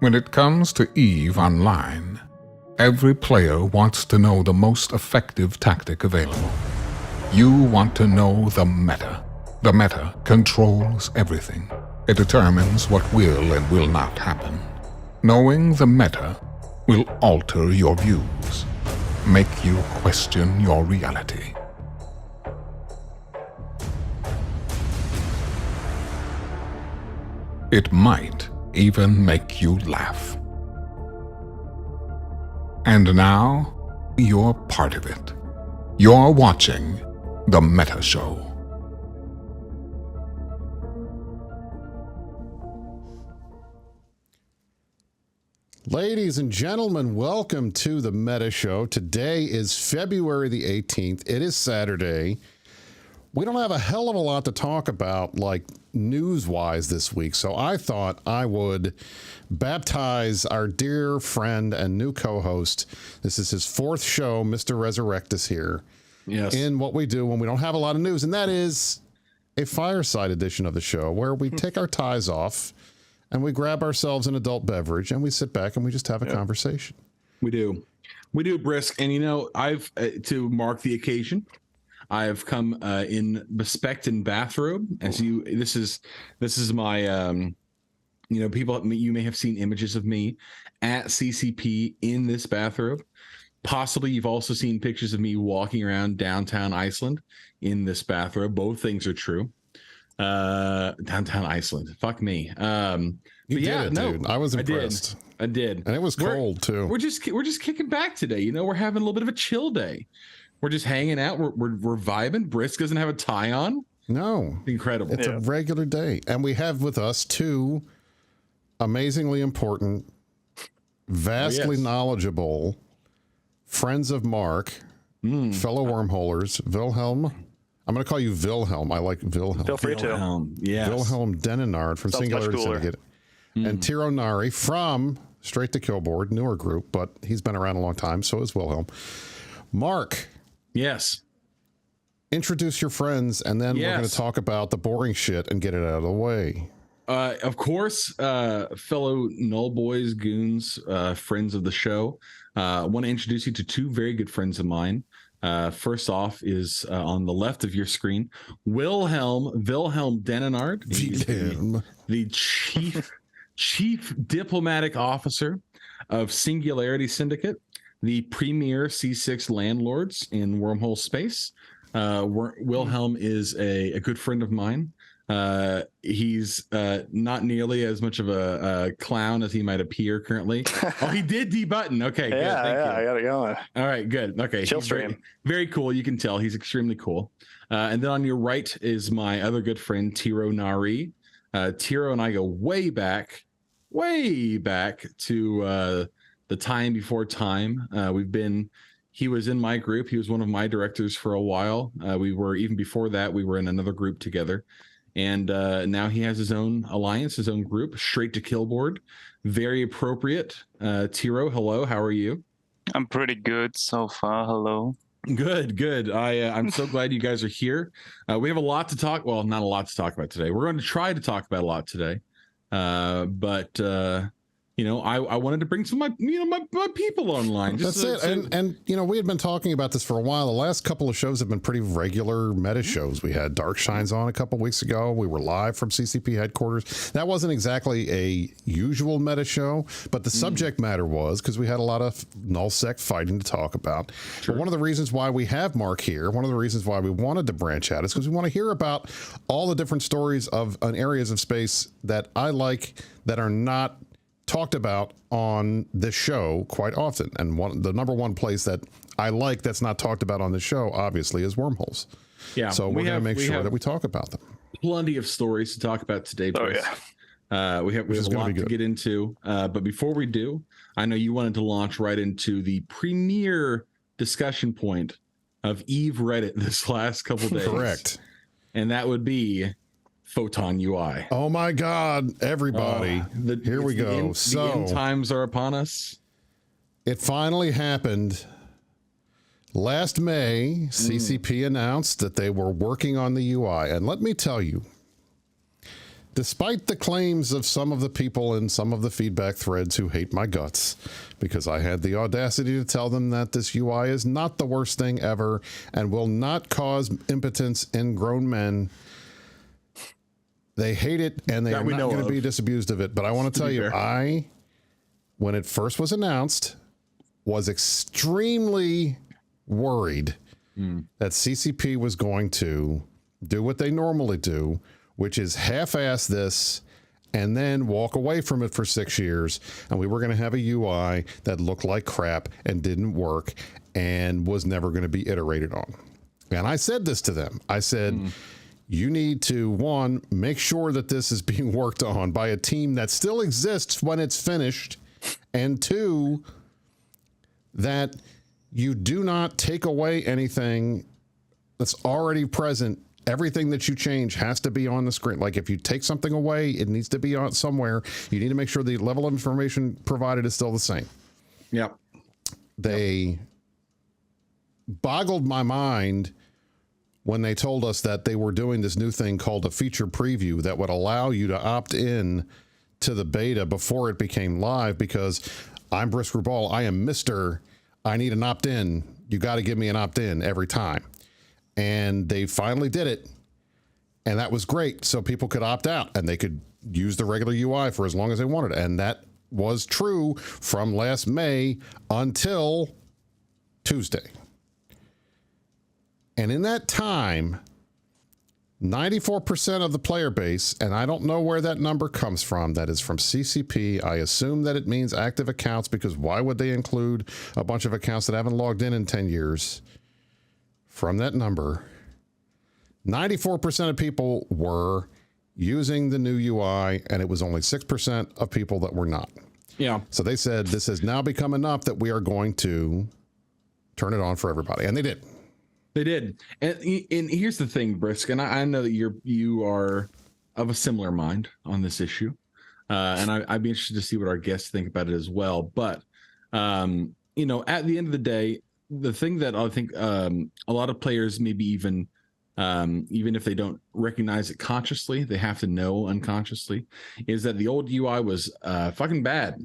When it comes to EVE Online, every player wants to know the most effective tactic available. You want to know the meta. The meta controls everything. It determines what will and will not happen. Knowing the meta will alter your views, make you question your reality. It might even make you laugh. And now, you're part of it. You're watching The Meta Show. Ladies and gentlemen, welcome to The Meta Show. Today is February the 18th. It is Saturday. We don't have a hell of a lot to talk about, like news-wise this week, so I thought I would baptize our dear friend and new co-host. This is his fourth show, Mr. Resurrectus here. Yes. In what we do when we don't have a lot of news, and that is a Fireside edition of the show where we take our ties off and we grab ourselves an adult beverage and we sit back and we just have a conversation. We do, Brisc. And you know, I've to mark the occasion, I have come in bespectacled bathrobe. As you, this is my, you know, people, you may have seen images of me at CCP in this bathrobe. Possibly you've also seen pictures of me walking around downtown Iceland in this bathrobe. Both things are true. Downtown Iceland. Fuck me. You did it, dude. I was impressed. I did. And it was cold too. We're just kicking back today. You know, we're having a little bit of a chill day. We're just hanging out. We're vibing. Brisc doesn't have a tie on. No. Incredible. It's a regular day. And we have with us two amazingly important, vastly knowledgeable friends of Mark, fellow wormholers, Wilhelm. I'm going to call you Wilhelm. I like Wilhelm. Feel free to. Yes. Wilhelm Denenard from Singularity Syndicate. And Tiro Nari from Straight to Killboard, newer group, but he's been around a long time, so is Wilhelm. Mark. Yes. Introduce your friends, and then we're going to talk about the boring shit and get it out of the way. Of course, fellow Null Boys, goons, friends of the show. I want to introduce you to two very good friends of mine. First off is on the left of your screen, Wilhelm Denenard, the chief diplomatic officer of Singularity Syndicate, the premier C6 landlords in Wormhole space. Wilhelm is a good friend of mine. He's not nearly as much of a clown as he might appear currently. Oh, he did debutton. Okay, good. Thank you. I got it going. All right, good. Okay, Chill stream. Very, very cool. You can tell he's extremely cool. And then on your right is my other good friend Tiro Nari. Tiro and I go way back to the time before time. He was in my group. He was one of my directors for a while. Even before that, we were in another group together. And now he has his own alliance, his own group, Straight to Killboard. Very appropriate. Tiro, hello. How are you? I'm pretty good so far. Hello. Good. I'm so glad you guys are here. We have a lot to talk. Well, not a lot to talk about today. We're going to try to talk about a lot today. But you know, I wanted to bring some of my people online. That's it. And you know, we had been talking about this for a while. The last couple of shows have been pretty regular meta shows. We had Dark Shines on a couple weeks ago. We were live from CCP headquarters. That wasn't exactly a usual meta show, but the subject matter was, because we had a lot of nullsec fighting to talk about. Sure. But one of the reasons why we have Mark here, one of the reasons why we wanted to branch out is because we want to hear about all the different stories of areas of space that I like that are not talked about on this show quite often. And the number one place that I like that's not talked about on the show, obviously, is wormholes. Yeah. So we're going to make sure that we talk about them. Plenty of stories to talk about today, Chris. We have a lot to get into. But before we do, I know you wanted to launch right into the premier discussion point of EVE Reddit this last couple days. Correct. And that would be Photon UI. Oh my God, everybody. Here we go. The end times are upon us. It finally happened. Last May, CCP announced that they were working on the UI. And let me tell you, Despite the claims of some of the people in some of the feedback threads who hate my guts, because I had the audacity to tell them that this UI is not the worst thing ever and will not cause impotence in grown men. They hate it, and they are not going to be disabused of it. But I want to tell you, when it first was announced, was extremely worried that CCP was going to do what they normally do, which is half-ass this and then walk away from it for 6 years. And we were going to have a UI that looked like crap and didn't work and was never going to be iterated on. And I said this to them. I said, you need to, one, make sure that this is being worked on by a team that still exists when it's finished. And two, that you do not take away anything that's already present. Everything that you change has to be on the screen. Like if you take something away, it needs to be on somewhere. You need to make sure the level of information provided is still the same. Yep. They boggled my mind when they told us that they were doing this new thing called a feature preview that would allow you to opt in to the beta before it became live, because I'm Brisc Rubal. I am Mr. I need an opt-in. You got to give me an opt-in every time. And they finally did it. And that was great. So people could opt out and they could use the regular UI for as long as they wanted. And that was true from last May until Tuesday. And in that time, 94% of the player base, and I don't know where that number comes from, that is from CCP. I assume that it means active accounts, because why would they include a bunch of accounts that haven't logged in 10 years? From that number, 94% of people were using the new UI, and it was only 6% of people that were not. Yeah. So they said, this has now become enough that we are going to turn it on for everybody. And they did. They did. And here's the thing, Brisc, and I know that you are of a similar mind on this issue. And I'd be interested to see what our guests think about it as well. But, at the end of the day, the thing that I think a lot of players maybe even if they don't recognize it consciously, they have to know unconsciously, is that the old UI was fucking bad.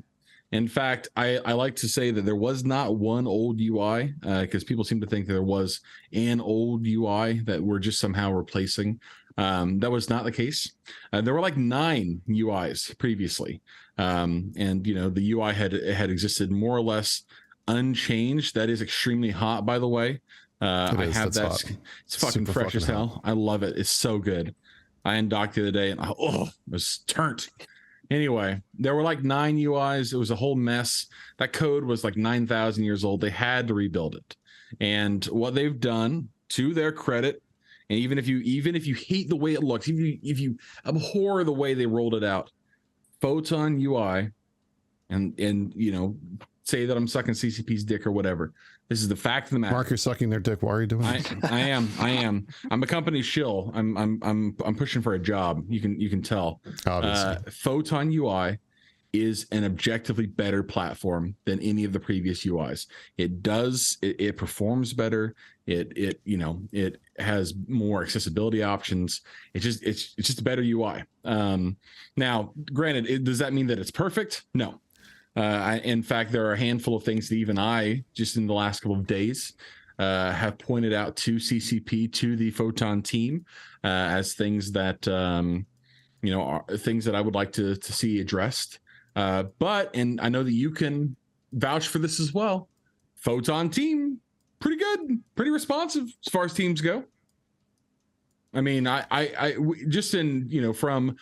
In fact, I like to say that there was not one old UI, because people seem to think that there was an old UI that we're just somehow replacing. That was not the case. There were like 9 UIs previously. The UI had existed more or less unchanged. That is extremely hot, by the way. I have that. Hot. It's fucking super fresh as hell. Hot. I love it. It's so good. I undocked the other day and it was turned. Anyway, there were like 9 UIs. It was a whole mess. That code was like 9,000 years old. They had to rebuild it. And what they've done, to their credit, and even if you hate the way it looks, if you abhor the way they rolled it out, Photon UI, and say that I'm sucking CCP's dick or whatever. This is the fact of the matter. Mark, you're sucking their dick. Why are you doing it? I am. I'm a company shill. I'm pushing for a job. You can tell. Obviously. Photon UI is an objectively better platform than any of the previous UIs. It performs better. It has more accessibility options. It's just a better UI. Now, granted, does that mean that it's perfect? No. In fact, there are a handful of things that even I, just in the last couple of days, have pointed out to CCP, to the Photon team, as things that are things that I would like to see addressed. But I know that you can vouch for this as well. Photon team, pretty good, pretty responsive as far as teams go. I mean, from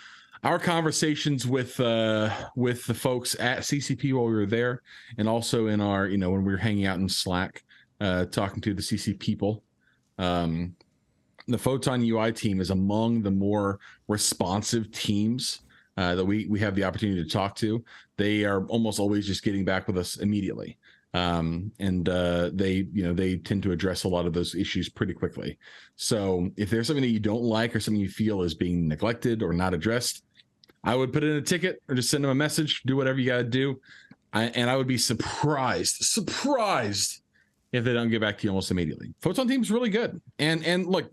our conversations with the folks at CCP while we were there, and also in our, when we were hanging out in Slack, talking to the CC people, the Photon UI team is among the more responsive teams that we have the opportunity to talk to. They are almost always just getting back with us immediately. They tend to address a lot of those issues pretty quickly. So if there's something that you don't like or something you feel is being neglected or not addressed, I would put in a ticket or just send them a message, do whatever you got to do. I would be surprised if they don't get back to you almost immediately. Photon team's really good. And look,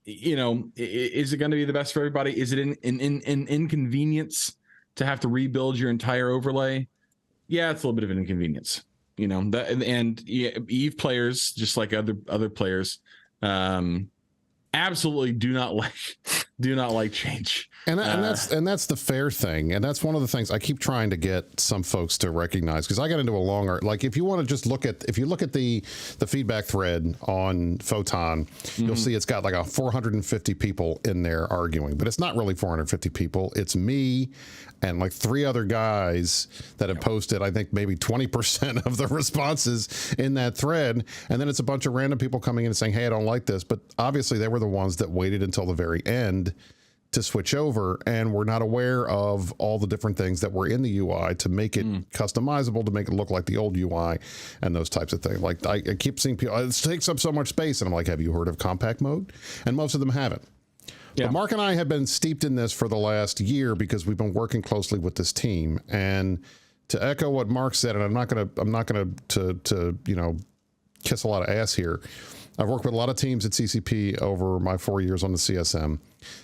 is it going to be the best for everybody? Is it an inconvenience to have to rebuild your entire overlay? Yeah, it's a little bit of an inconvenience, and Eve players, just like other players, absolutely do not like change. And that's the fair thing, and that's one of the things I keep trying to get some folks to recognize, because I got into a longer, like, if you want to just look at the feedback thread on Photon, you'll see it's got like 450 people in there arguing, but it's not really 450 people. It's me and like 3 other guys that have posted, I think maybe 20% of the responses in that thread, and then it's a bunch of random people coming in and saying, hey, I don't like this, but obviously they were the ones that waited until the very end to switch over, and we're not aware of all the different things that were in the UI to make it customizable, to make it look like the old UI and those types of things. Like, I keep seeing people, it takes up so much space, and I'm like, have you heard of compact mode? And most of them haven't. Yeah. But Mark and I have been steeped in this for the last year because we've been working closely with this team. And to echo what Mark said, and I'm not gonna kiss a lot of ass here. I've worked with a lot of teams at CCP over my 4 years on the CSM.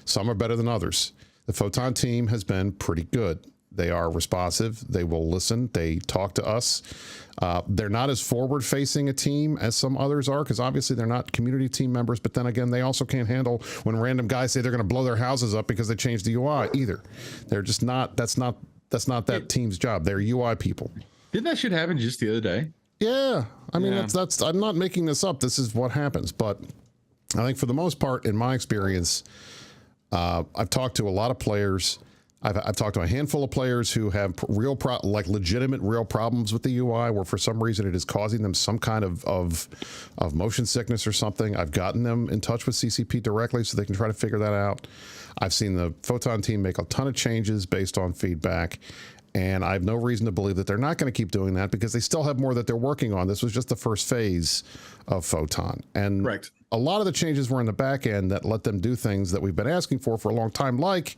Some are better than others. The Photon team has been pretty good. They are responsive. They will listen. They talk to us. They're not as forward-facing a team as some others are, because obviously they're not community team members. But then again, they also can't handle when random guys say they're going to blow their houses up because they changed the UI either. They're just not. That's not that team's job. They're UI people. Didn't that shit happen just the other day? Yeah, I mean, that's I'm not making this up. This is what happens. But I think for the most part, in my experience, I've talked to a lot of players. I've talked to a handful of players who have legitimate real problems with the UI, where for some reason it is causing them some kind of motion sickness or something. I've gotten them in touch with CCP directly so they can try to figure that out. I've seen the Photon team make a ton of changes based on feedback. And I have no reason to believe that they're not going to keep doing that, because they still have more that they're working on. This was just the first phase of Photon. And Correct. A lot of the changes were in the back end that let them do things that we've been asking for a long time, like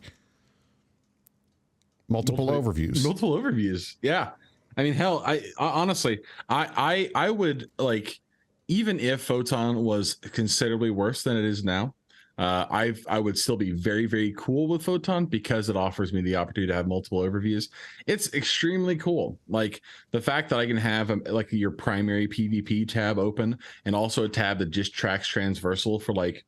multiple overviews. Multiple overviews. Yeah. I mean, hell, I honestly, I would, like, even if Photon was considerably worse than it is now, I would still be very, very cool with Photon, because it offers me the opportunity to have multiple overviews. It's extremely cool. Like, the fact that I can have like your primary PvP tab open, and also a tab that just tracks transversal for, like,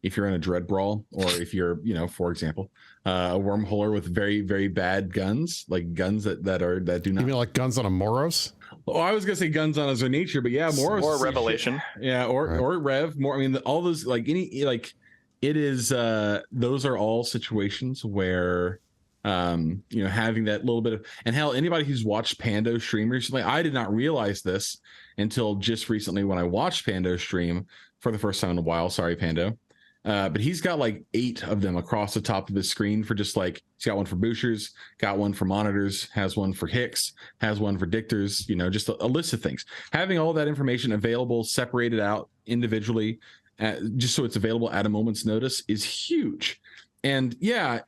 if you're in a dread brawl, or if you're, for example, a wormholer with very, very bad guns, like guns that do not. You mean like guns on a Moros? Oh, I was gonna say guns on Azure Nature, but yeah, Moros or Revelation. Yeah, or Rev. More. I mean, all those, like, it is. Those are all situations where, having that little bit of, and hell, anybody who's watched Pando stream recently, I did not realize this until just recently when I watched Pando stream for the first time in a while. Sorry, Pando. But he's got like 8 of them across the top of his screen for just like, he's got one for boosters, got one for monitors, has one for Hicks, has one for dictors, just a list of things. Having all that information available, separated out individually, just so it's available at a moment's notice, is huge. And yeah,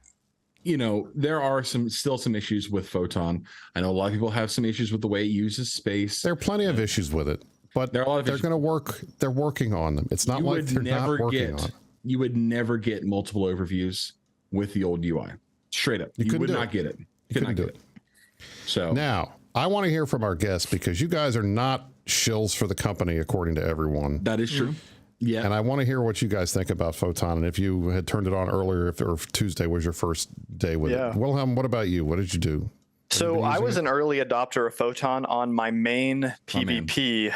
there are still some issues with Photon. I know a lot of people have some issues with the way it uses space. There are plenty of issues with it, but they're going to work. They're working on them. It's not like they're not working on it. You would never get multiple overviews with the old UI. Straight up. You would not get it. You could not get it. So now I want to hear from our guests, because you guys are not shills for the company, according to everyone. That is true. Yeah. And I want to hear what you guys think about Photon, and if you had turned it on earlier, if Tuesday was your first day with it. Wilhelm, what about you? What did you do? So I was an early adopter of Photon on my main PvP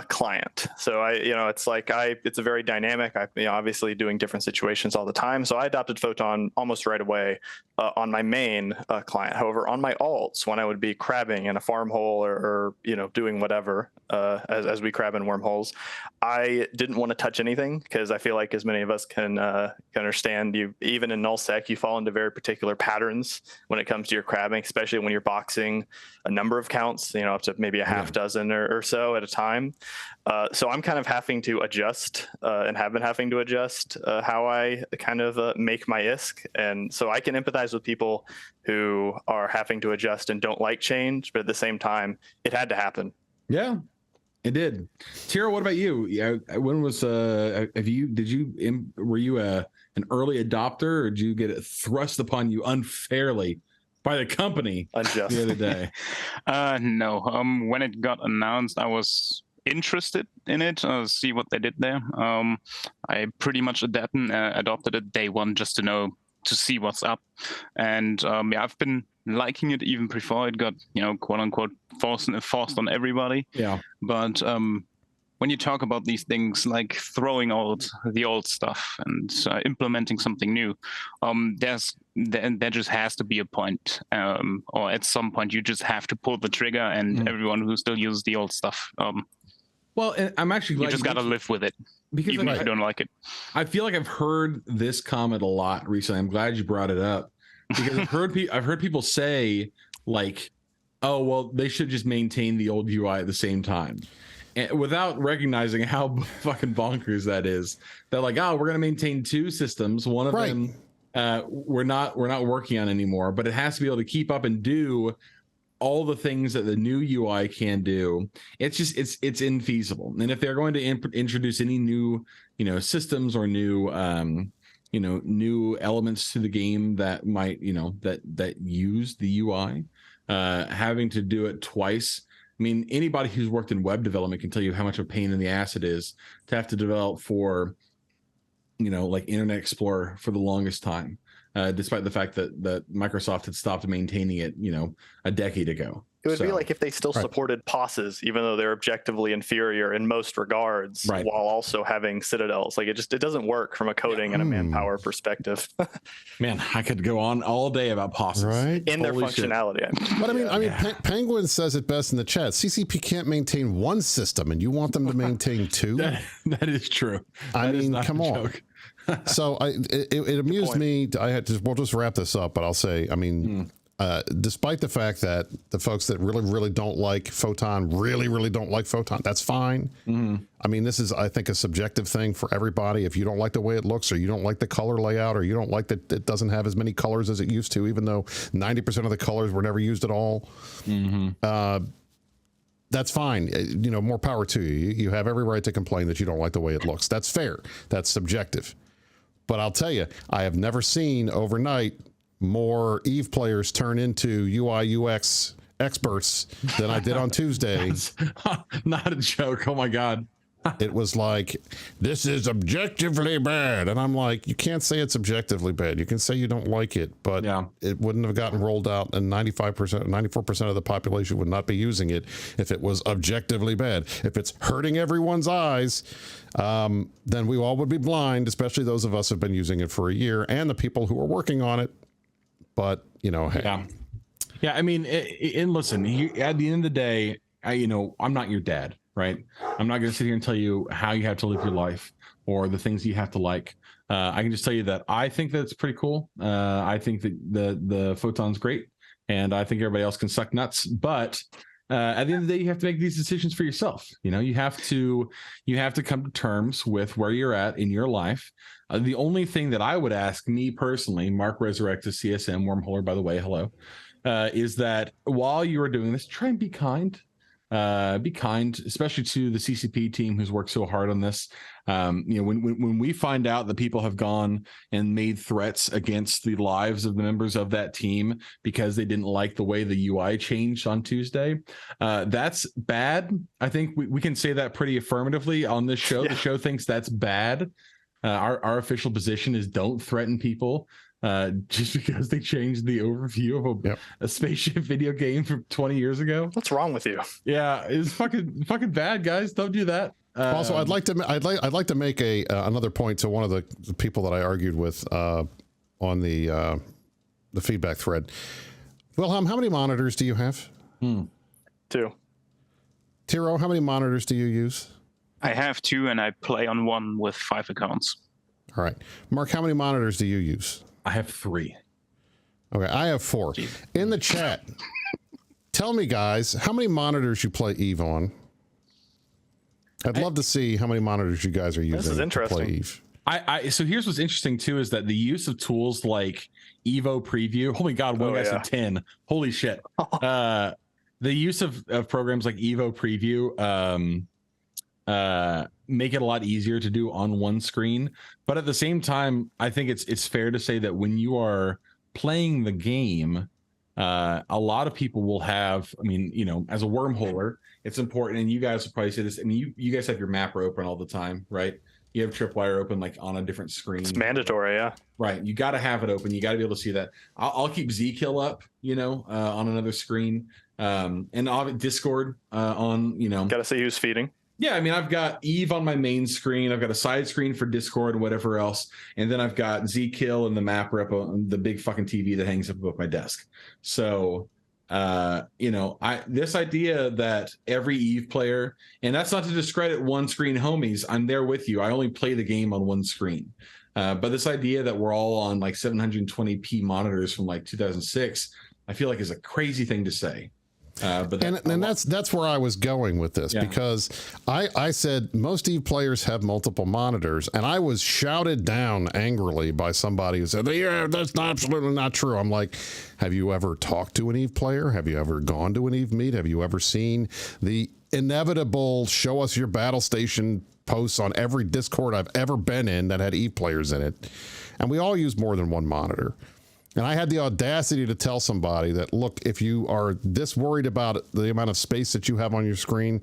client. So it's a very dynamic. Obviously doing different situations all the time. So I adopted Photon almost right away on my main client. However, on my alts, when I would be crabbing in a farm hole or doing whatever as we crab in wormholes, I didn't want to touch anything, because I feel like, as many of us can understand, even in nullsec, you fall into very particular patterns when it comes to your crabbing, especially when you're boxing a number of counts, up to maybe a half dozen or so at a time. So I'm kind of having to adjust and have been having to adjust how I kind of make my ISK. And so I can empathize with people who are having to adjust and don't like change, but at the same time, it had to happen. Yeah. It did. Tira, what about you? Yeah, when was were you an early adopter, or did you get it thrust upon you unfairly by the company Unjust. the other day? No. When it got announced, I was interested in it, see what they did there. I pretty much adopted it day one just to see what's up. And I've been liking it even before it got, quote unquote, forced on everybody. Yeah. But when you talk about these things like throwing out the old stuff and implementing something new, there just has to be a point, or at some point you just have to pull the trigger, and everyone who still uses the old stuff, well, and I'm actually glad you just got to live with it, because even if you don't like it. I feel like I've heard this comment a lot recently. I'm glad you brought it up, because I've heard people say like, oh, well, they should just maintain the old UI at the same time, and without recognizing how fucking bonkers that is. They're like, oh, we're going to maintain two systems. One of them we're not working on anymore, but it has to be able to keep up and do all the things that the new UI can do. It's just it's infeasible. And if they're going to introduce any new systems or new new elements to the game that might that use the UI, having to do it twice. I mean, anybody who's worked in web development can tell you how much of a pain in the ass it is to have to develop for like Internet Explorer for the longest time, despite the fact that Microsoft had stopped maintaining it, a decade ago. It would be like if they still supported POSes, even though they're objectively inferior in most regards, while also having Citadels. Like it doesn't work from a coding and a manpower perspective. Man, I could go on all day about POSes. Right. In their functionality. But I mean, Penguin says it best in the chat. CCP can't maintain one system, and you want them to maintain two? That is true. I mean, come on. So it amused me. We'll just wrap this up, but I'll say, I mean, despite the fact that the folks that really don't like Photon really don't like Photon, that's fine. I mean, this is, I think, a subjective thing for everybody. If you don't like the way it looks, or you don't like the color layout, or you don't like that it doesn't have as many colors as it used to, even though 90% of the colors were never used at all, that's fine. More power to you. You have every right to complain that you don't like the way it looks. That's fair. That's subjective. But I'll tell you, I have never seen overnight more EVE players turn into UI UX experts than I did on Tuesday. Not a joke. Oh my God. It was like, this is objectively bad. And I'm like, you can't say it's objectively bad. You can say you don't like it, but it wouldn't have gotten rolled out, and 94% of the population would not be using it if it was objectively bad. If it's hurting everyone's eyes, then we all would be blind, especially those of us who have been using it for a year, and the people who are working on it. But, hey. Yeah, I mean, and listen, at the end of the day, I'm not your dad. Right. I'm not going to sit here and tell you how you have to live your life or the things you have to like. I can just tell you that I think that it's pretty cool. I think that the Photon's great, and I think everybody else can suck nuts. But at the end of the day, you have to make these decisions for yourself. You have to come to terms with where you're at in your life. The only thing that I would ask me personally, Mark Resurrectus, CSM, Wormholer, by the way, hello, is that while you are doing this, try and be kind. Be kind, especially to the CCP team who's worked so hard on this. When we find out that people have gone and made threats against the lives of the members of that team because they didn't like the way the UI changed on Tuesday, that's bad. I think we can say that pretty affirmatively on this show. Yeah. The show thinks that's bad. Our official position is don't threaten people. Just because they changed the overview of a spaceship video game from 20 years ago. What's wrong with you? Yeah, it's fucking bad, guys. Don't do that. Also, I'd like to make another point to one of the people that I argued with on the feedback thread. Wilhelm, how many monitors do you have? 2. Tiro, how many monitors do you use? I have 2, and I play on one with 5 accounts. All right, Mark, how many monitors do you use? I have 3. Okay, I have 4. In the chat, tell me, guys, how many monitors you play EVE on? I'd love to see how many monitors you guys are using. This is interesting. To play EVE. So here's what's interesting too, is that the use of tools like Evo Preview. Holy God, one guy said 10. Holy shit. The use of programs like Evo Preview make it a lot easier to do on one screen. But at the same time, I think it's fair to say that when you are playing the game, a lot of people will have, I mean, you know, as a wormholer, it's important, and you guys will probably say this. I mean, you guys have your mapper open all the time, right? You have Tripwire open like on a different screen. It's mandatory, yeah. Right. You got to have it open. You got to be able to see that. I'll keep Zkill up, you know, on another screen, and Discord on, you know. Got to see who's feeding. Yeah, I mean, I've got Eve on my main screen. I've got a side screen for Discord and whatever else. And then I've got Zkill and the mapper up on the big fucking TV that hangs up above my desk. So, you know, this idea that every Eve player, and that's not to discredit one screen homies. I'm there with you. I only play the game on one screen. But this idea that we're all on like 720p monitors from like 2006, I feel like is a crazy thing to say. But that's where I was going with this, because I said most Eve players have multiple monitors, and I was shouted down angrily by somebody who said, yeah, that's absolutely not true. I'm like, have you ever talked to an Eve player? Have you ever gone to an Eve meet? Have you ever seen the inevitable show us your battle station posts on every Discord I've ever been in that had Eve players in it? And we all use more than one monitor. And I had the audacity to tell somebody that, look, if you are this worried about the amount of space that you have on your screen,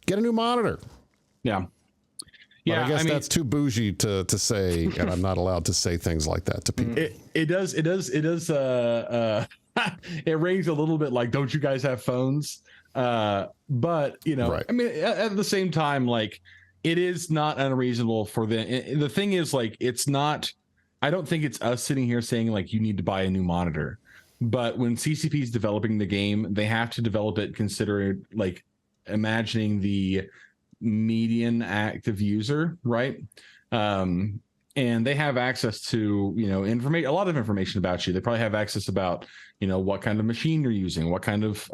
get a new monitor. Yeah. But I guess that's too bougie to say, and I'm not allowed to say things like that to people. It does. It rings a little bit like, don't you guys have phones? But, you know, right. I mean, at the same time, like, it is not unreasonable for the thing is, like, it's not, I don't think it's us sitting here saying like you need to buy a new monitor, but when CCP is developing the game, they have to develop it considering like imagining the median active user, right? And they have access to, you know, a lot of information about you. They probably have access about, you know, what kind of machine you're using, what kind of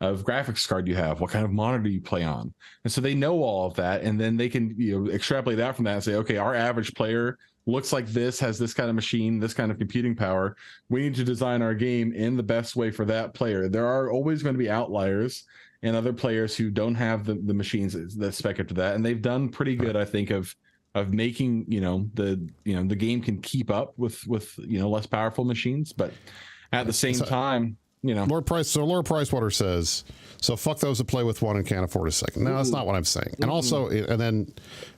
graphics card you have, what kind of monitor you play on. And so they know all of that, and then they can, you know, extrapolate that from that and say, okay, our average player looks like this, has this kind of machine, this kind of computing power. We need to design our game in the best way for that player. There are always going to be outliers and other players who don't have the machines that spec up to that. And they've done pretty good, I think, of making, the game can keep up with less powerful machines. But at the same time, Lord Pricewater says, so fuck those that play with one and can't afford a second. No, that's not what I'm saying. And also, and then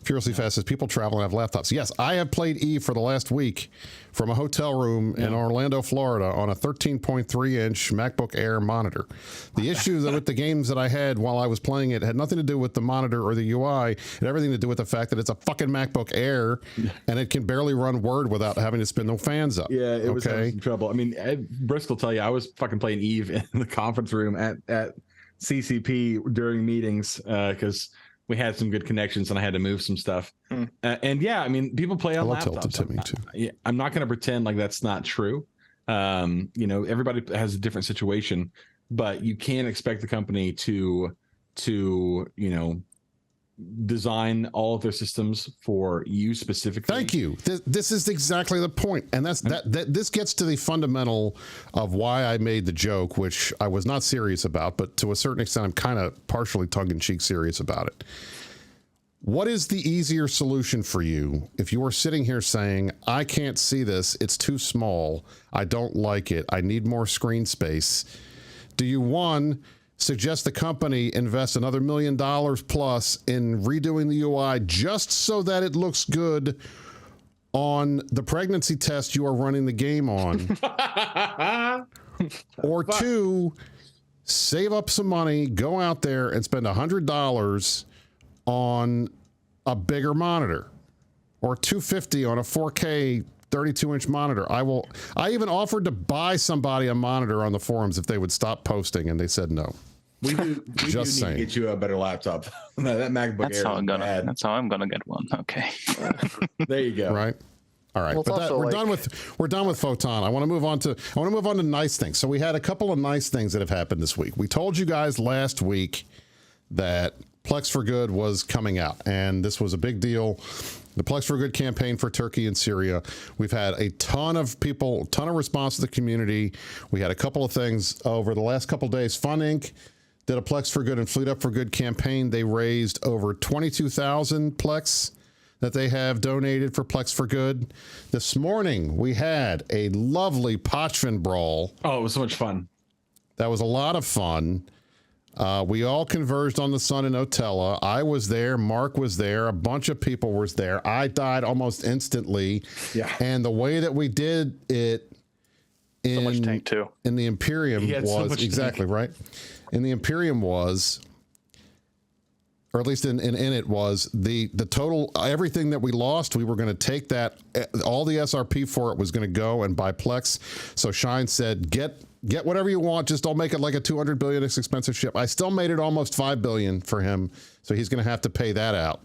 Furiously Fast says, people travel and have laptops. Yes, I have played Eve for the last week from a hotel room in Orlando, Florida on a 13.3-inch MacBook Air monitor. The issue with the games that I had while I was playing it had nothing to do with the monitor or the UI. It had everything to do with the fact that it's a fucking MacBook Air and it can barely run Word without having to spin no fans up. Yeah, it was having some trouble. I mean, Brisc will tell you, I was fucking playing Eve in the conference room at CCP during meetings because we had some good connections and I had to move some stuff. And yeah, I mean, people play on laptops. I'm not going to pretend like that's not true. Everybody has a different situation, but you can't expect the company to design all of their systems for you specifically. Thank you. This is exactly the point. And this gets to the fundamental of why I made the joke, which I was not serious about, but to a certain extent, I'm kind of partially tongue-in-cheek serious about it. What is the easier solution for you if you are sitting here saying, I can't see this, it's too small, I don't like it, I need more screen space? Do you, one, suggest the company invest another $1 million plus in redoing the UI just so that it looks good on the pregnancy test you are running the game on? Or two, save up some money, go out there and spend $100 on a bigger monitor, or $250 on a 4K 32-inch monitor. I even offered to buy somebody a monitor on the forums if they would stop posting, and they said no. We do need to get you a better laptop. That MacBook Air. That's how I'm gonna get one. Okay. There you go. Right. All right. Well, but we're done with Photon. I want to move on to nice things. So we had a couple of nice things that have happened this week. We told you guys last week that Plex for Good was coming out, and this was a big deal. The Plex for Good campaign for Turkey and Syria. We've had a ton of response to the community. We had a couple of things over the last couple of days. Fun Inc. did a Plex for Good and Fleet Up for Good campaign. They raised over 22,000 Plex that they have donated for Plex for Good. This morning, we had a lovely Pochvin brawl. Oh, it was so much fun. That was a lot of fun. We all converged on the sun in Otella. I was there. Mark was there. A bunch of people was there. I died almost instantly. Yeah. And the way that we did it in, So much tank too. in the Imperium He had so was much exactly tank. right. In the Imperium was, or at least in it was the total, everything that we lost, we were going to take that, all the SRP for it was going to go and buy Plex. So Shine said, get whatever you want, just don't make it like a 200 billion expensive ship. I still made it almost 5 billion for him, so he's going to have to pay that out.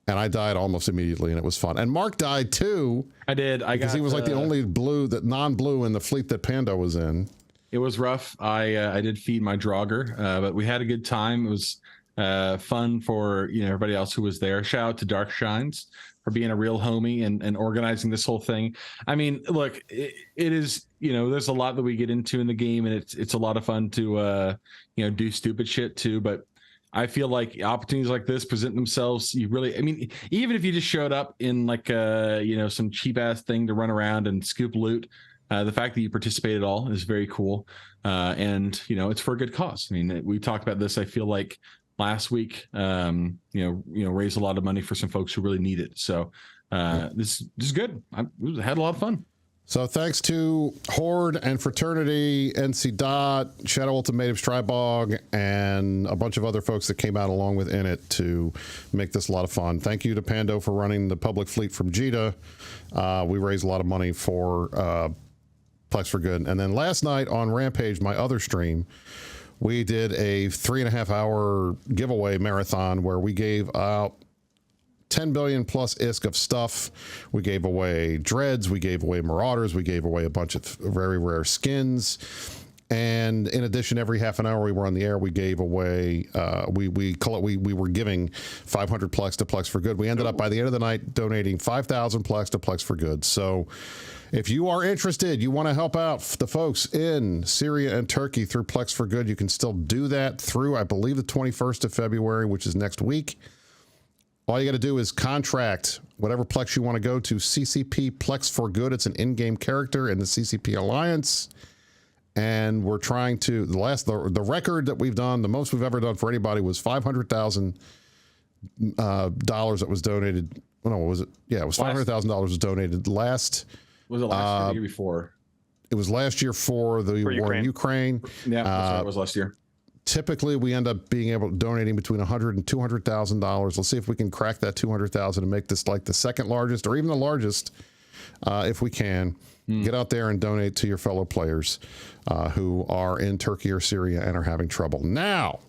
And I died almost immediately, and it was fun. And Mark died too. I did. Because he was like the only non-blue in the fleet that Pando was in. It was rough. I did feed my Draugr, but we had a good time. It was fun for everybody else who was there. Shout out to Dark Shines for being a real homie and organizing this whole thing. I mean, look, it is there's a lot that we get into in the game, and it's a lot of fun to do stupid shit too. But I feel like opportunities like this present themselves. Even if you just showed up in like some cheap ass thing to run around and scoop loot. The fact that you participate at all is very cool, and it's for a good cause. I mean, we talked about this. I feel like last week, raised a lot of money for some folks who really need it. So this is good. I had a lot of fun. So thanks to Horde and Fraternity, NC Dot, Shadow Ultimatives, Tribog, and a bunch of other folks that came out along with Init to make this a lot of fun. Thank you to Pando for running the public fleet from Jita. We raised a lot of money for Plex for Good. And then last night on Rampage, my other stream, we did a 3.5 hour giveaway marathon where we gave out 10 billion plus ISK of stuff. We gave away dreads, we gave away marauders, we gave away a bunch of very rare skins. And in addition, every half an hour we were on the air, we gave away, we were giving 500 Plex to Plex for Good. We ended up by the end of the night donating 5,000 Plex to Plex for Good. So if you are interested, you want to help out the folks in Syria and Turkey through Plex for Good, you can still do that through, I believe, the 21st of February, which is next week. All you got to do is contract whatever Plex you want to go to CCP Plex for Good. It's an in-game character in the CCP Alliance. And we're trying to, the record that we've done, the most we've ever done for anybody was $500,000 that was donated. Well, no, what was it? Yeah, it was $500,000 was donated last. Was it last year or the year before? It was last year for the war in Ukraine. Yeah, that's right, it was last year. Typically, we end up being able to donating between $100,000 and $200,000. Let's see if we can crack that $200,000 and make this like the second largest or even the largest, if we can. Get out there and donate to your fellow players who are in Turkey or Syria and are having trouble. Now,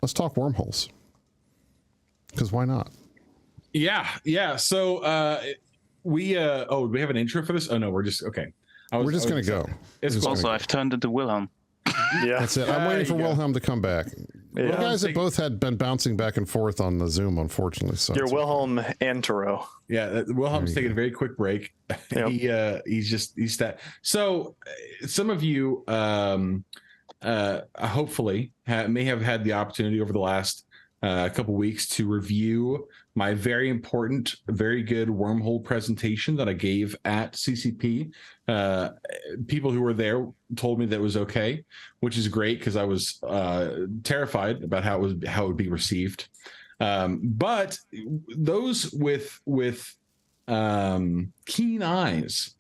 let's talk wormholes. Because why not? Yeah. So we do we have an intro for this? Oh no, we're just okay. We're just gonna go. It's Also, I've turned into Wilhelm. Yeah, that's it. I'm waiting for Wilhelm to come back. Yeah. You guys have both had been bouncing back and forth on the Zoom, unfortunately. So You're Wilhelm and Taro. Yeah, Wilhelm's taking a very quick break. Yep. He's that. So some of you hopefully may have had the opportunity over the last couple weeks to review my very important, very good wormhole presentation that I gave at CCP. People who were there told me that it was okay, which is great because I was terrified about how it would be received. But those with keen eyes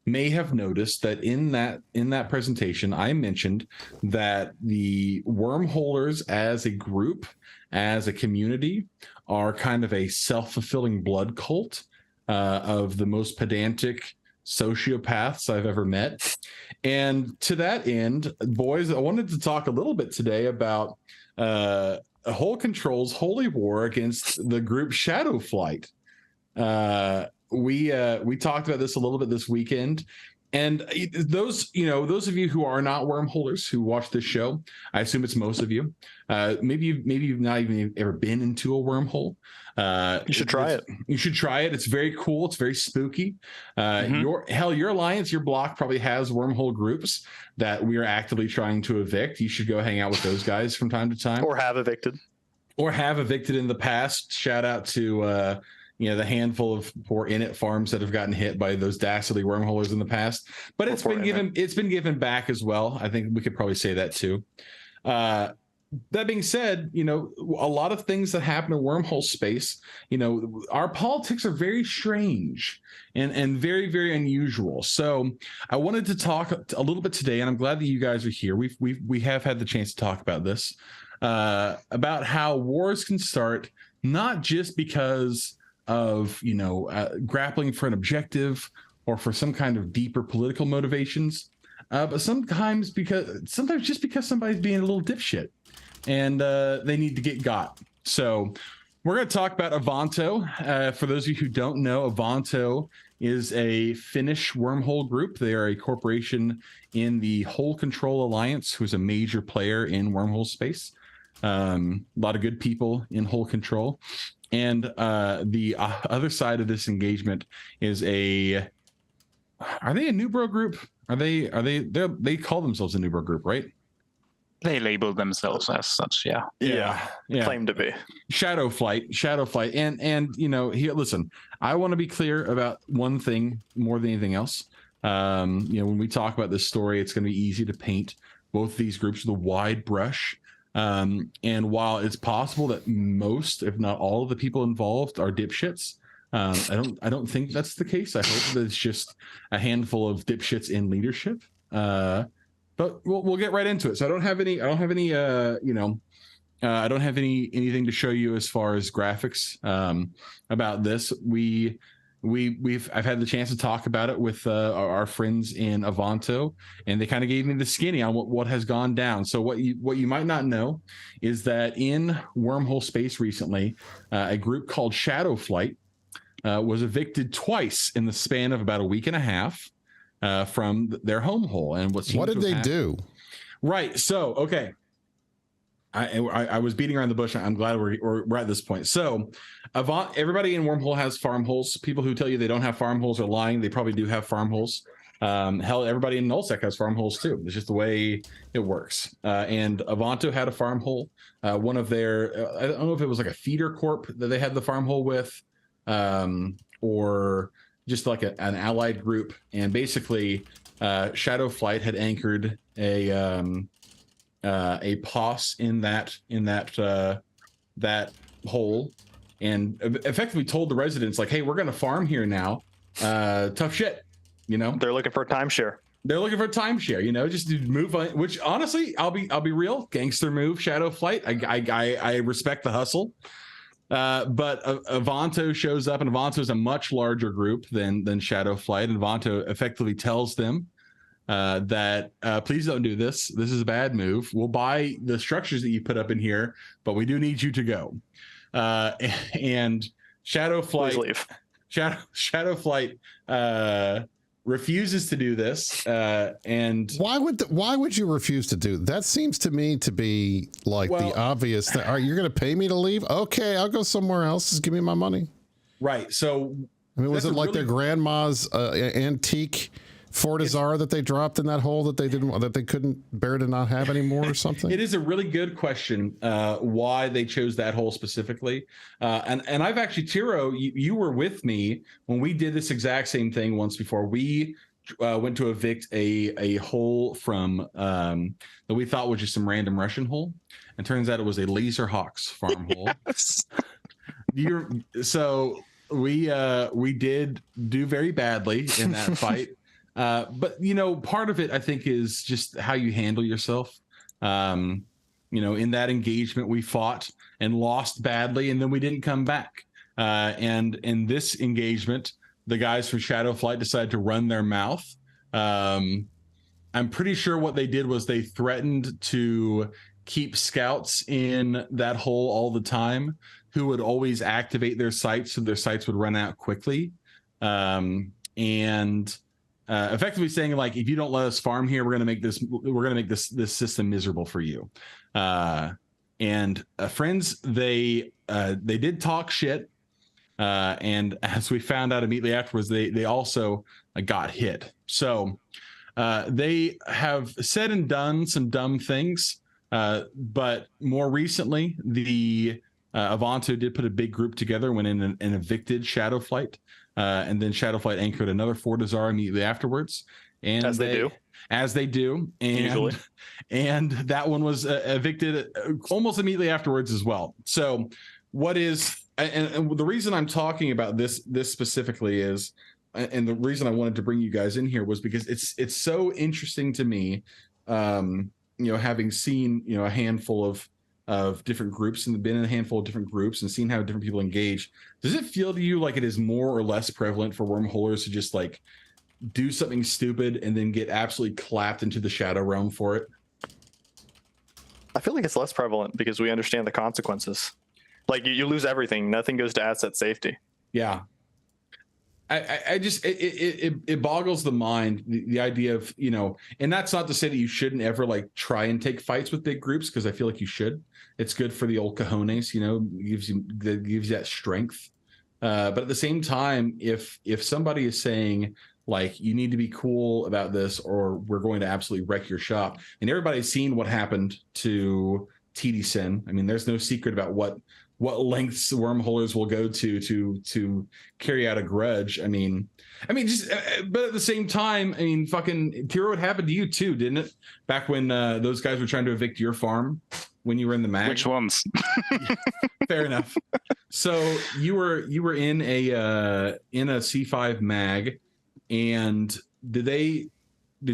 may have noticed that in that presentation I mentioned that the Wormholers as a group, as a community, are kind of a self-fulfilling blood cult of the most pedantic sociopaths I've ever met. And to that end, boys, I wanted to talk a little bit today about Whole Control's holy war against the group Shadowflight. we talked about this a little bit this weekend. And those of you who are not wormholers who watch this show, I assume it's most of you. Maybe you've not even ever been into a wormhole. You should try it. You should try it. It's very cool. It's very spooky. Your alliance, your block probably has wormhole groups that we are actively trying to evict. You should go hang out with those guys from time to time, or have evicted in the past. Shout out to the handful of poor init farms that have gotten hit by those dastardly wormholers in the past, but it's been given back as well. I think we could probably say that too. That being said, a lot of things that happen in wormhole space, our politics are very strange and very, very unusual. So I wanted to talk a little bit today, and I'm glad that you guys are here. We have had the chance to talk about this, about how wars can start not just because of grappling for an objective or for some kind of deeper political motivations, but sometimes just because somebody's being a little dipshit and they need to get got. So we're going to talk about Avanto. For those of you who don't know, Avanto is a Finnish wormhole group. They are a corporation in the Whole Control Alliance, who's a major player in wormhole space. A lot of good people in Whole Control. And the other side of this engagement is are they a Nubro group? They call themselves a Nubro group, right? They label themselves as such, yeah. Claim to be Shadowflight. And here, listen, I want to be clear about one thing more than anything else. When we talk about this story, it's going to be easy to paint both these groups with a wide brush. And while it's possible that most, if not all, of the people involved are dipshits, I don't think that's the case. I hope that it's just a handful of dipshits in leadership. But we'll get right into it. So I don't have anything to show you as far as graphics about this. I've had the chance to talk about it with our friends in Avanto, and they kind of gave me the skinny on what has gone down. So what you might not know is that in wormhole space recently, a group called Shadowflight was evicted twice in the span of about a week and a half from their home hole. And what did they do? Right. So okay. I was beating around the bush. I'm glad we're at this point. So everybody in Wormhole has farm holes. People who tell you they don't have farm holes are lying. They probably do have farm holes. Hell, everybody in Nullsec has farm holes too. It's just the way it works. And Avanto had a farm hole. One of their, I don't know if it was like a feeder corp that they had the farm hole with, or just like an allied group. And basically, Shadowflight had anchored a POS in that hole, and effectively told the residents, like, hey, we're going to farm here now. Tough shit. They're looking for a timeshare. Just to move on, which honestly, I'll be real, gangster move, Shadowflight. I respect the hustle. But Avanto shows up, and Avanto is a much larger group than Shadowflight. And Avanto effectively tells them that please don't do this. This is a bad move. We'll buy the structures that you put up in here, but we do need you to go. And Shadowflight, leave. Shadowflight refuses to do this. And why would you refuse to do that? Seems to me to be like the obvious thing. All right, you're going to pay me to leave? Okay, I'll go somewhere else. Just give me my money. Right. So I mean, was it like their grandma's antique Fortizar that they dropped in that hole that they couldn't bear to not have anymore or something? It is a really good question, why they chose that hole specifically. And I've actually, Tiro, you were with me when we did this exact same thing once before. We went to evict a hole from that we thought was just some random Russian hole, and turns out it was a Laserhawks farm hole. So we did do very badly in that fight. But part of it, I think, is just how you handle yourself. In that engagement, we fought and lost badly, and then we didn't come back. And in this engagement, the guys from Shadowflight decided to run their mouth. I'm pretty sure what they did was they threatened to keep scouts in that hole all the time, who would always activate their sites, so their sites would run out quickly. and effectively saying like, if you don't let us farm here, we're gonna make this system miserable for you. And friends, they did talk shit, and as we found out immediately afterwards, they also got hit. So they have said and done some dumb things, but more recently, the Avanto did put a big group together, went in and evicted Shadowflight, and then Shadowflight anchored another Fortizar immediately afterwards. And as they do, and usually, and that one was evicted almost immediately afterwards as well. So, what is and the reason I'm talking about this specifically is, and the reason I wanted to bring you guys in here was because it's so interesting to me, having seen a handful of different groups and been in a handful of different groups and seen how different people engage. Does it feel to you like it is more or less prevalent for Wormholers to just like do something stupid and then get absolutely clapped into the shadow realm for it? I feel like it's less prevalent because we understand the consequences. Like you lose everything. Nothing goes to asset safety. Yeah. I just it boggles the mind, the idea of, and that's not to say that you shouldn't ever like try and take fights with big groups, because I feel like you should. It's good for the old cojones, gives you that strength. But at the same time, if somebody is saying like, you need to be cool about this or we're going to absolutely wreck your shop, and everybody's seen what happened to TD Sin. I mean, there's no secret about what lengths the Wormholers will go to carry out a grudge. I mean, just, but at the same time, I mean, fucking Tiro, it happened to you too, didn't it? Back when those guys were trying to evict your farm when you were in the mag. Which ones? Fair enough. So you were in a C5 mag, and did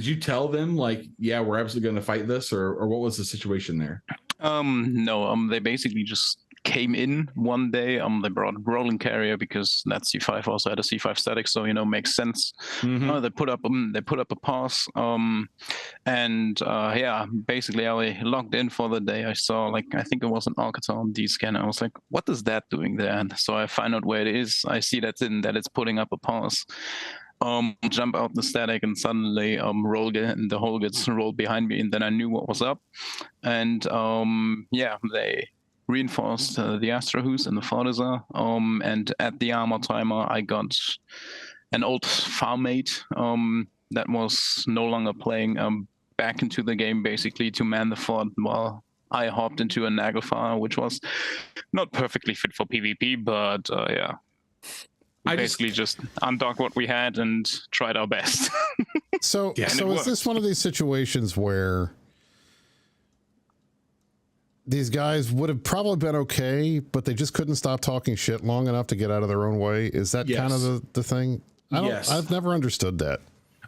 you tell them like, yeah, we're absolutely going to fight this, or what was the situation there? No, they basically just came in one day. They brought a rolling carrier because that C5 also had a C5 static, so makes sense. Mm-hmm. They put up a pass, and basically I logged in for the day. I saw I think it was an Alcatel D scanner. I was like, what is that doing there? And so I find out where it is. I see that it's putting up a pass. Jump out the static, and suddenly the hole gets rolled behind me, and then I knew what was up. And they reinforced the Astrohus and the Fortizar, and at the armor timer I got an old farmmate that was no longer playing back into the game, basically to man the fort, while I hopped into a Nagelfar, which was not perfectly fit for PvP, but I basically just undocked what we had and tried our best. So is this one of these situations where these guys would have probably been okay, but they just couldn't stop talking shit long enough to get out of their own way? Is that kind of the thing? I've never understood that.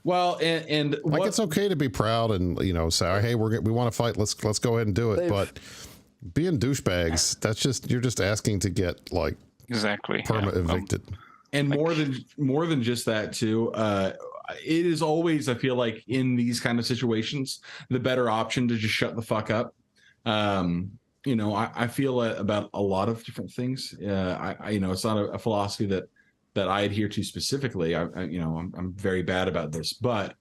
Well, and it's okay to be proud and say, hey, we want to fight. Let's go ahead and do it. But being douchebags, you're just asking to get permanent evicted. And more than just that too. It is always, I feel like, in these kind of situations, the better option to just shut the fuck up. I feel about a lot of different things. It's not a philosophy that I adhere to specifically. I'm very bad about this, but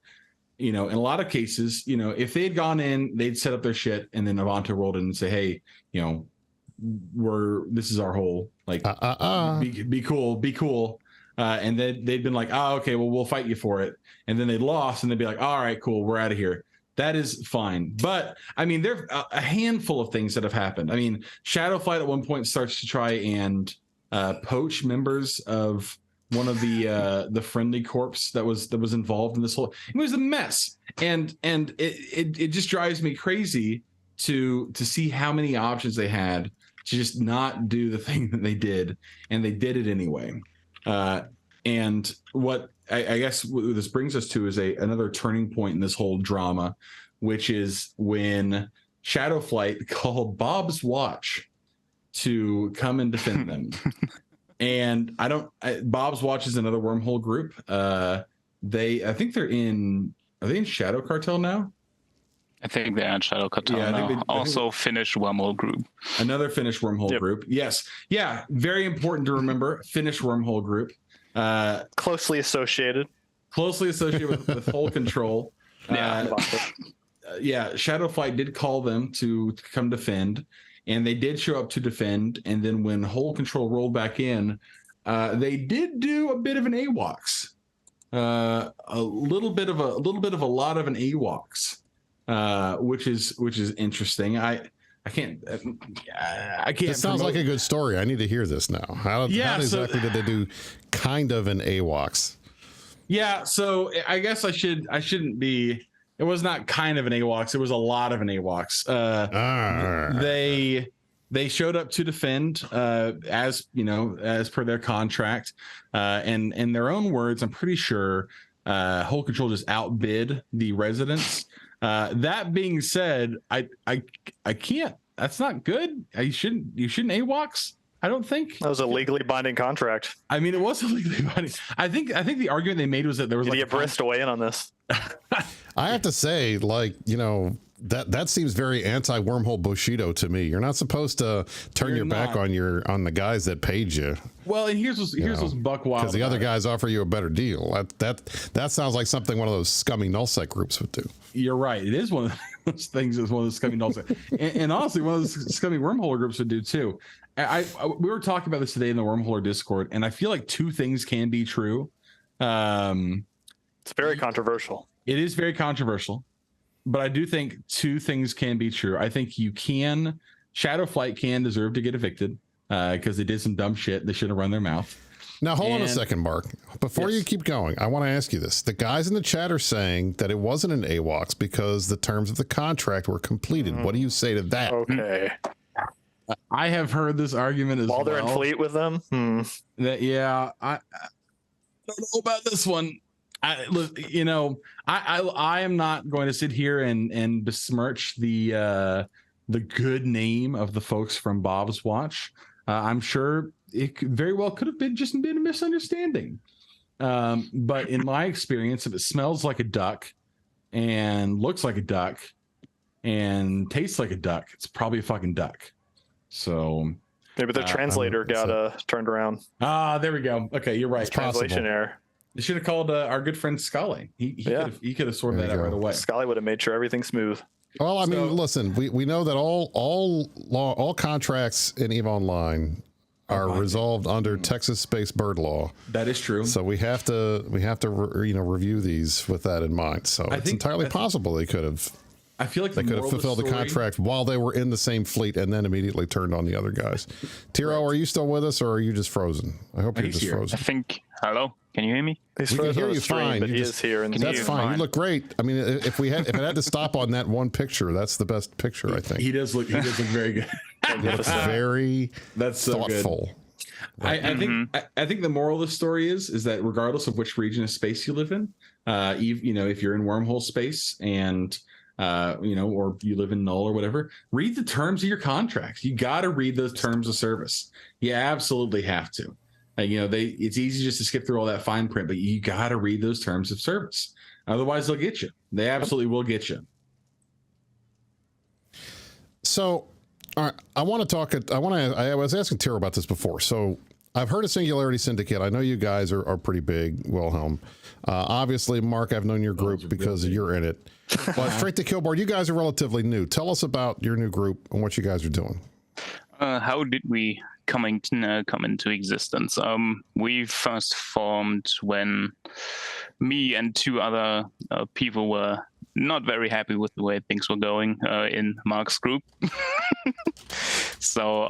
in a lot of cases, if they had gone in, they'd set up their shit, and then Avanto rolled in and say, hey, this is our hole. Be cool. And then they'd been like, oh, okay, well, we'll fight you for it. And then they lost, and they'd be like, all right, cool, we're out of here. That is fine. But I mean, there are a handful of things that have happened. I mean, Shadowflight at one point starts to try and poach members of one of the friendly corps that was involved in this whole. It was a mess, and it just drives me crazy to see how many options they had to just not do the thing that they did, and they did it anyway. And what I guess what this brings us to is another turning point in this whole drama, which is when Shadowflight called Bob's Watch to come and defend them. And Bob's Watch is another Wormhole group. Are they in Shadow Cartel now? I think they're in Shadow Cartel now. Also Finnish Wormhole group. Another Finnish Wormhole group. Yes. Yeah. Very important to remember. Finnish Wormhole group. Closely associated with Whole Control. Shadowflight did call them to come defend, and they did show up to defend. And then when Whole Control rolled back in, they did do a bit of an AWOX, a lot of an AWOX, which is interesting. I can't. It sounds like a good story. I need to hear this now. How exactly did they do kind of an AWOX? Yeah, so I guess I shouldn't be. It was not kind of an AWOX. It was a lot of an AWOX. They showed up to defend, as per their contract, and in their own words, I'm pretty sure Whole Control just outbid the residents. That being said, I can't. That's not good. You shouldn't AWOX. I don't think that was a legally binding contract. I mean, it was a legally binding. I think the argument they made was that there was like Brisc to weigh in on this. I have to say, that seems very anti-Wormhole Bushido to me. You're not supposed to turn your back on the guys that paid you. Well, and here's what's buck wild, because the other guys offer you a better deal. That sounds like something one of those scummy nullsec groups would do. You're right. It is one of those things. Is one of those scummy nullsec, and honestly, one of those scummy wormholer groups would do too. We were talking about this today in the Wormholer Discord, and I feel like two things can be true. It's very controversial. It is very controversial, but I do think two things can be true. I think Shadowflight can deserve to get evicted because they did some dumb shit. They should have run their mouth. Now, hold on a second, Mark. Before you keep going, I want to ask you this. The guys in the chat are saying that it wasn't an AWOX because the terms of the contract were completed. What do you say to that? Okay. I have heard this argument as well. While they're in fleet with them? That, I don't know about this one. I am not going to sit here and besmirch the good name of the folks from Bob's Watch. I'm sure it very well could have been a misunderstanding. But in my experience, if it smells like a duck and looks like a duck and tastes like a duck, it's probably a fucking duck. So maybe the translator got turned around. There we go. Okay, you're right. Translation error. They should have called our good friend Scully. He could have sorted that out right away. Scully would have made sure everything's smooth. Well, I mean, listen, we know that all contracts in EVE Online are resolved under Texas Space Bird Law. That is true. So we have to review these with that in mind. So it's entirely possible they could have. I feel like they could have fulfilled the contract while they were in the same fleet and then immediately turned on the other guys. Tiro, are you still with us or are you just frozen? I hope you're just frozen. I think. Hello, can you hear me? We can hear you fine. But he is here, and that's fine. You look great. I mean, if it had to stop on that one picture, that's the best picture. I think he does look very good. He looks very thoughtful. I think the moral of the story is that regardless of which region of space you live in, if you're in wormhole space and or you live in null or whatever, read the terms of your contracts. You got to read those terms of service. You absolutely have to. It's easy just to skip through all that fine print, but you got to read those terms of service. Otherwise, they'll get you. They absolutely will get you. So, all right, I was asking Tiro about this before. So I've heard of Singularity Syndicate. I know you guys are pretty big, Wilhelm. Obviously, Mark, I've known your group because you're in it. But Straight to Killboard, you guys are relatively new. Tell us about your new group and what you guys are doing. How did we come into existence? We first formed when me and two other people were not very happy with the way things were going in Mark's group. So,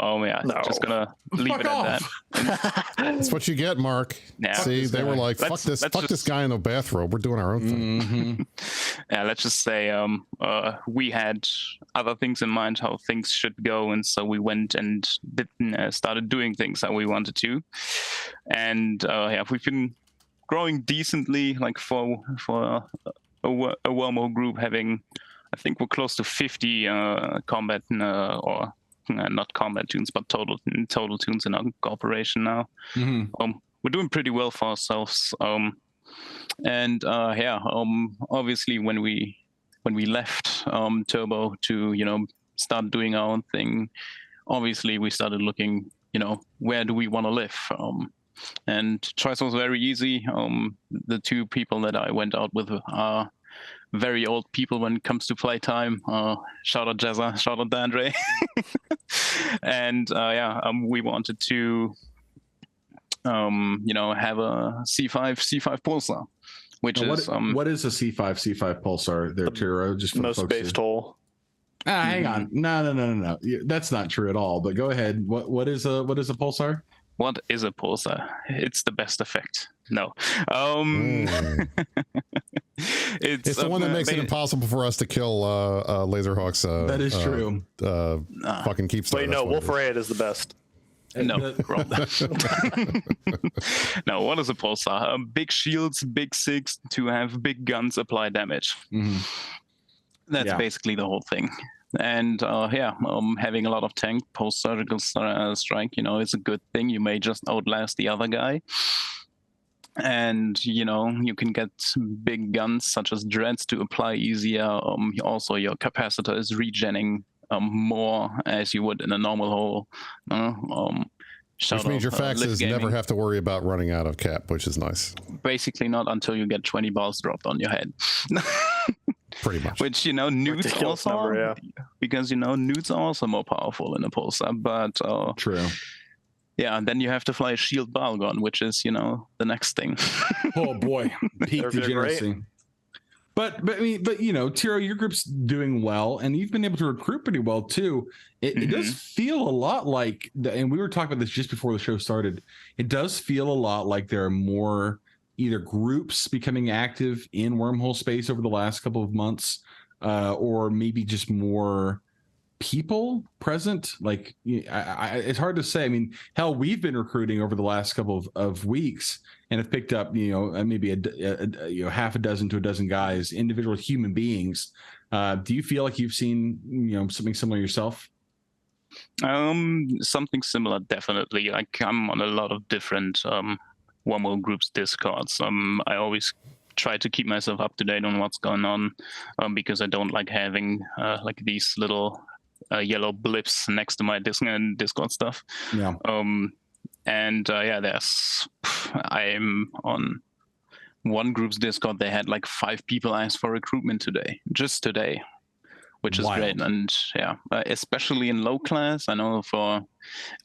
just gonna leave it at that. That's what you get, Mark. Yeah, see, they were like, fuck this guy in the bathrobe. We're doing our own thing. Mm-hmm. Yeah, let's just say we had other things in mind, how things should go. And so we went and started doing things that we wanted to. And we've been growing decently, like for a Wormhole group having, I think we're close to 50 combat or not combat tunes, but total tunes in our corporation now. Mm-hmm. We're doing pretty well for ourselves. Obviously when we left Turbo to start doing our own thing, obviously we started looking, where do we want to live? and choice was very easy. The two people that I went out with are very old people when it comes to playtime. Shout out Jezza, shout out Dandre. And we wanted to have a C5 pulsar, which is what is a C5 pulsar there, Tiro? Just for most based hole. Hang on, no, that's not true at all. But go ahead. What is a pulsar? What is a pulsar? It's the best effect. No. It's the one that makes it impossible for us to kill Laserhawk's. That is true. Fucking keeps. Wait, no, Wolf Raid is the best. No, wrong. No, what is a pulsar? Big shields, big SIGs to have big guns apply damage. Mm-hmm. That's basically the whole thing. And having a lot of tank post-surgical strike, is a good thing. You may just outlast the other guy. And, you can get big guns such as dreads to apply easier. Also, your capacitor is regenning more as you would in a normal hole. Which means your faxes never have to worry about running out of cap, which is nice. Basically not until you get 20 balls dropped on your head. Pretty much. Which, nudes also number, because, nudes are also more powerful in a pulsar. But true. Yeah, then you have to fly a shield Balgon, which is, the next thing. Oh boy, peak degeneracy. But Tiro, your group's doing well, and you've been able to recruit pretty well too. It does feel a lot like, and we were talking about this just before the show started. It does feel a lot like there are more either groups becoming active in Wormhole space over the last couple of months, or maybe just more people present. Like, it's hard to say. I mean, hell, we've been recruiting over the last couple of weeks and have picked up, maybe a half a dozen to a dozen guys, individual human beings. Do you feel like you've seen, something similar yourself? Something similar, definitely. Like, I'm on a lot of different Wormhole groups Discords. I always try to keep myself up to date on what's going on, because I don't like having like these little yellow blips next to my Discord stuff. Yeah. I'm on one group's Discord. They had like 5 people ask for recruitment just today, which is great. And especially in low class. I know for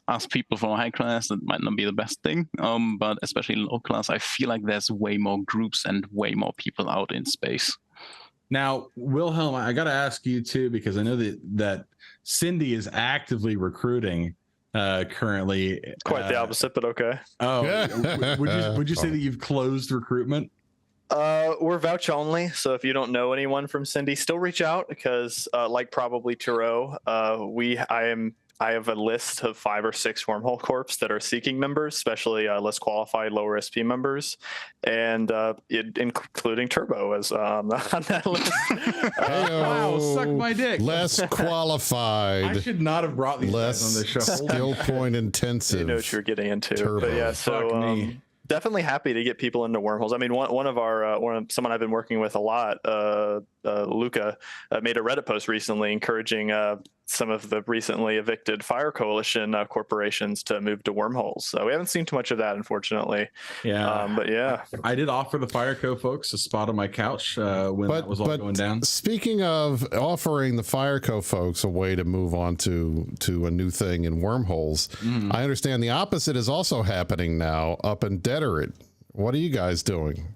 us people from high class, that might not be the best thing. But especially in low class, I feel like there's way more groups and way more people out in space. Now, Wilhelm, I got to ask you too, because I know that Cindy is actively recruiting currently. Quite the opposite, but okay. Oh, would you say that you've closed recruitment? We're vouch only, so if you don't know anyone from Cindy, still reach out, because like probably Tiro, I have a list of 5 or 6 Wormhole corps that are seeking members, especially less qualified, lower SP members, and including Turbo as on that list. Wow, suck my dick. Less qualified. I should not have brought these guys on the show. Skill point intensive. You know what you're getting into. Turbo. But yeah, so definitely happy to get people into Wormholes. I mean, someone I've been working with a lot, Luca, made a Reddit post recently encouraging some of the recently evicted Fire Coalition corporations to move to Wormholes. So we haven't seen too much of that, unfortunately. Yeah, but yeah, I did offer the Fire Co folks a spot on my couch when that was all going down. Speaking of offering the Fire Co folks a way to move on to a new thing in Wormholes, I understand the opposite is also happening now up in Deterit. What are you guys doing?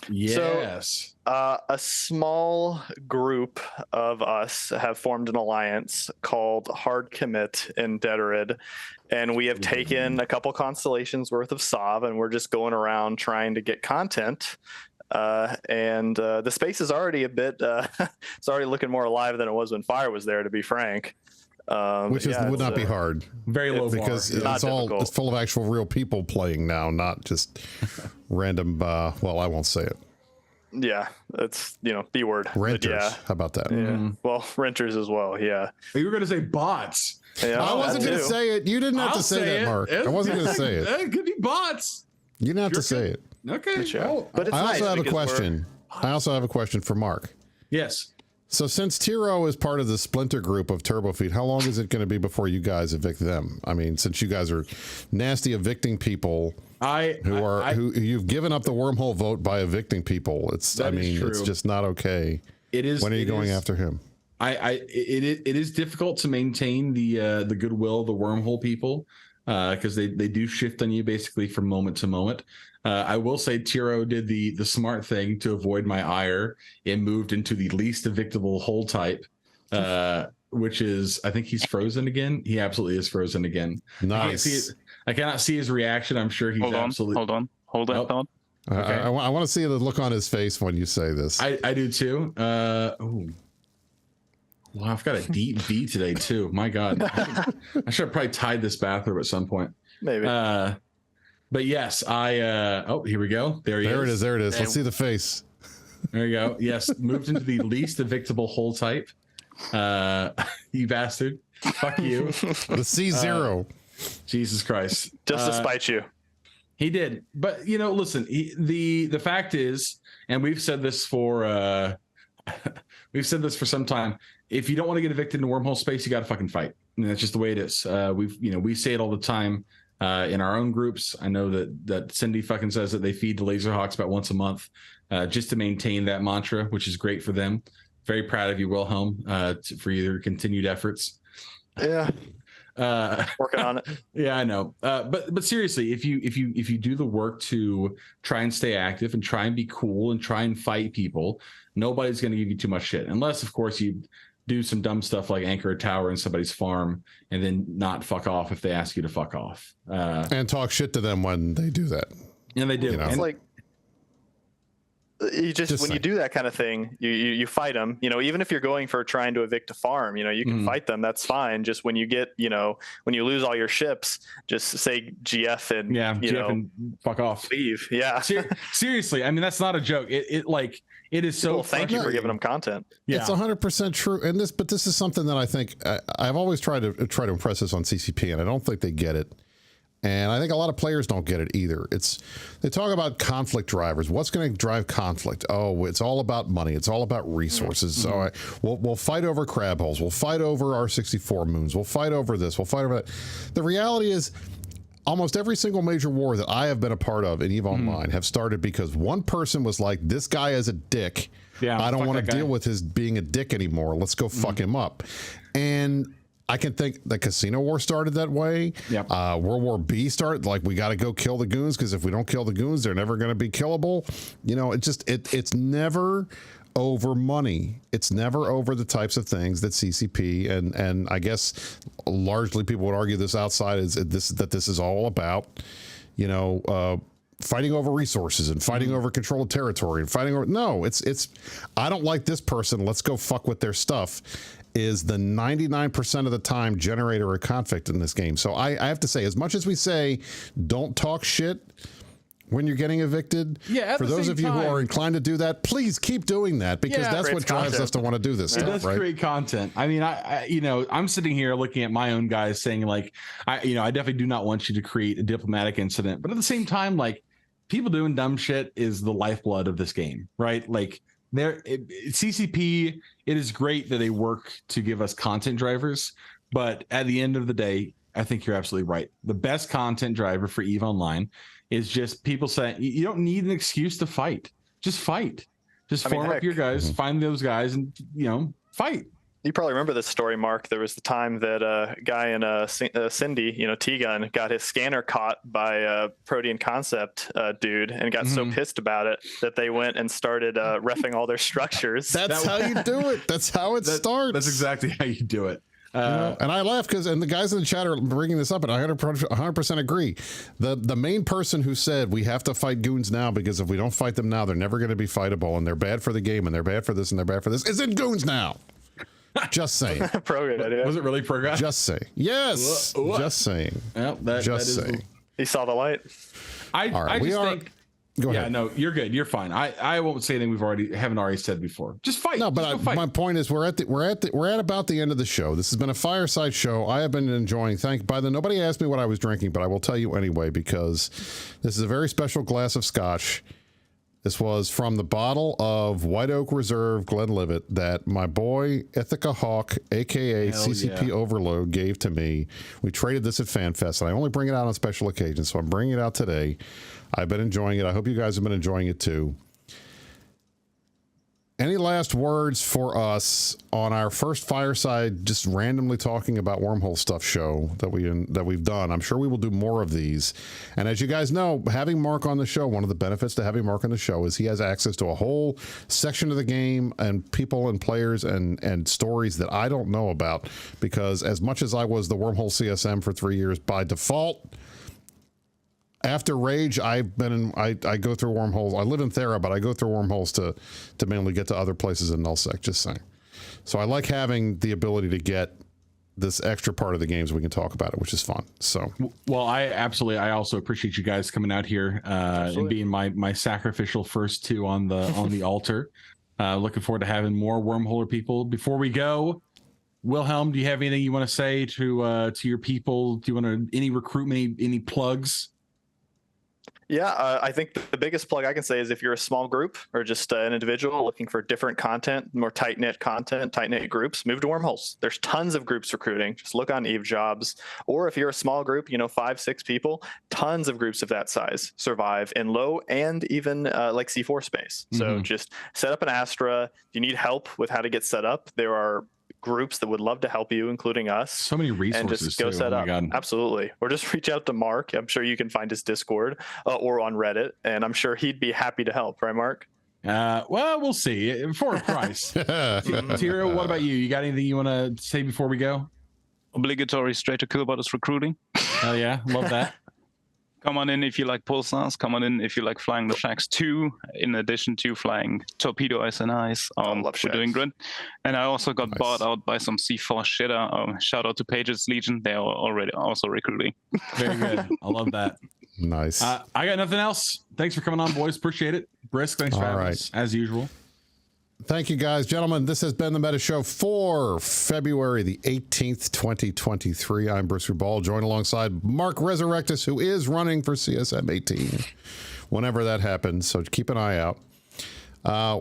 Yes. So, a small group of us have formed an alliance called Hard Commit in Deterid, and we have taken a couple constellations worth of SOV, and we're just going around trying to get content. And the space is already a bit, it's already looking more alive than it was when Fire was there, to be frank. Which would not be hard. Very low because bar. It's full of actual real people playing now, not just random. Well, I won't say it. Yeah, it's B word. Renters. Yeah. How about that? Yeah. Well, renters as well. Yeah. You were going to say bots. Yeah, I wasn't going to say it. You didn't have to say that, Mark. I wasn't going to say it. It could be bots. You didn't have to say it. Okay. Sure. But it's I also nice have a question. I also have a question for Mark. Yes. So since Tiro is part of the splinter group of Turbofeed, how long is it going to be before you guys evict them? I mean, since you guys are nasty evicting people who you've given up the wormhole vote by evicting people. It's just not okay. It is. When are you going after him? It is difficult to maintain the goodwill of the wormhole people because they do shift on you basically from moment to moment. I will say Tiro did the smart thing to avoid my ire and moved into the least evictable hole type, which is, I think he's frozen again. He absolutely is frozen again. Nice. I cannot see his reaction. I'm sure he's absolutely. Hold that thought. Okay. I want to see the look on his face when you say this. I do too. Well, I've got a deep V today too. My God, I should have probably tied this bathrobe at some point. Maybe. But yes, here we go. There it is. There it is. Let's see the face. There you go. Yes, moved into the least evictable hole type. You bastard. Fuck you. The C0. Jesus Christ. Just to spite you. He did. But, listen, the fact is, and we've said this for some time, if you don't want to get evicted in wormhole space, you got to fucking fight. I mean, that's just the way it is. We say it all the time. In our own groups, I know that Cindy fucking says that they feed the Laserhawks about once a month just to maintain that mantra, which is great for them. Very proud of you, Wilhelm, for your continued efforts. Yeah, working on it. Yeah, I know. But seriously, if you do the work to try and stay active and try and be cool and try and fight people, nobody's going to give you too much shit, unless, of course, you do some dumb stuff like anchor a tower in somebody's farm and then not fuck off if they ask you to fuck off. And talk shit to them when they do that. And they do. It's like you just when you do that kind of thing, you fight them. Even if you're going for trying to evict a farm, you can fight them. That's fine. Just when you get, when you lose all your ships, just say GF and GF and fuck off. Leave. Yeah. Seriously, I mean that's not a joke. It is so. Well, thank you for giving them content. Yeah. It's 100% true. And this is something that I think I've always tried to impress this on CCP, and I don't think they get it. And I think a lot of players don't get it either. They talk about conflict drivers. What's going to drive conflict? Oh, it's all about money. It's all about resources. So we'll fight over crab holes. We'll fight over R64 moons. We'll fight over this. We'll fight over that. The reality is, almost every single major war that I have been a part of in EVE Online have started because one person was like, this guy is a dick. Yeah, I don't want to deal with his being a dick anymore. Let's go fuck him up. And I can think the Casino War started that way. Yep. World War B started like, we got to go kill the goons because if we don't kill the goons, they're never going to be killable. It's never over money. It's never over the types of things that CCP and I guess largely people would argue this outside is this is all about, fighting over resources and fighting over control of territory and fighting over. No, it's I don't like this person. Let's go fuck with their stuff. Is the 99% of the time generator of conflict in this game. So I have to say, as much as we say, don't talk shit when you're getting evicted, for those of you who are inclined to do that, please keep doing that because that's what drives us to want to do this stuff. It does create content. I mean, I'm sitting here looking at my own guys saying like, I definitely do not want you to create a diplomatic incident, but at the same time, like people doing dumb shit is the lifeblood of this game, right? Like, CCP, it is great that they work to give us content drivers, but at the end of the day, I think you're absolutely right. The best content driver for EVE Online is just people saying you don't need an excuse to fight. Just fight. Just form up your guys, find those guys, and fight. You probably remember this story, Mark. There was the time that a guy in Cindy, T-Gun, got his scanner caught by a Protean Concept dude and got so pissed about it that they went and started reffing all their structures. That's how you do it. That's how it starts. That's exactly how you do it. And I laugh because, and the guys in the chat are bringing this up, and I 100% agree. The main person who said we have to fight goons now because if we don't fight them now, they're never going to be fightable, and they're bad for the game, and they're bad for this, and they're bad for this, is in goons now. Just saying. Was it really pro guy? Just saying. Yes. Just saying. Well, just saying. He saw the light. I just think. Go ahead. Yeah, no, you're good. You're fine. I won't say anything haven't already said before. Just fight. No, but my point is we're at about the end of the show. This has been a fireside show. I have been enjoying. Nobody asked me what I was drinking, but I will tell you anyway because this is a very special glass of scotch. This was from the bottle of White Oak Reserve Glenlivet that my boy Ithaca Hawk, aka CCP Overload, gave to me. We traded this at FanFest, and I only bring it out on special occasions, so I'm bringing it out today. I've been enjoying it. I hope you guys have been enjoying it too. Any last words for us on our first Fireside, just randomly talking about wormhole stuff show that we've done? I'm sure we will do more of these. And as you guys know, having Mark on the show, one of the benefits to having Mark on the show is he has access to a whole section of the game and people and players and stories that I don't know about, because as much as I was the Wormhole CSM for 3 years by default, after Rage, I go through wormholes. I live in Thera, but I go through wormholes to mainly get to other places in nullsec, just saying. So I like having the ability to get this extra part of the games. We can talk about it, which is fun. So, well, I also appreciate you guys coming out here and being my sacrificial first two on the altar. Looking forward to having more wormholer people. Before we go, Wilhelm, do you have anything you want to say to your people? Do you want any recruitment, any plugs? Yeah, I think the biggest plug I can say is if you're a small group or just an individual looking for different content, more tight-knit content, tight-knit groups, move to Wormholes. There's tons of groups recruiting. Just look on Eve Jobs. Or if you're a small group, 5-6 people, tons of groups of that size survive in low and even like C4 space. So just set up an Astra. If you need help with how to get set up, there are groups that would love to help you, including us. So many resources. And just go set up. Absolutely. Or just reach out to Mark. I'm sure you can find his Discord or on Reddit, and I'm sure he'd be happy to help. Right, Mark? Well, we'll see. For a price. Tiro, what about you? You got anything you want to say before we go? Obligatory straight to Killbot is recruiting. Hell yeah, love that. Come on in if you like pulsars. Come on in if you like flying the Shax 2, in addition to flying Torpedo SNIs. We're doing good. And I also got bought out by some C4 shitter. Shout out to Pages Legion. They are already also recruiting. Very good. I love that. Nice. I got nothing else. Thanks for coming on, boys. Appreciate it. Brisc, thanks for having us, as usual. Thank you, guys. Gentlemen, this has been the Meta Show for February the 18th, 2023. I'm Brisc Rubal, joined alongside Mark Resurrectus, who is running for CSM 18 whenever that happens, so keep an eye out.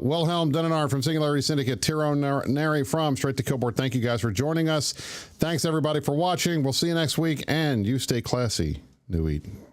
Wilhelm Dunenar from Singularity Syndicate, Tiro Neri from Straight to Killboard. Thank you guys for joining us. Thanks, everybody, for watching. We'll see you next week, and you stay classy, New Eden.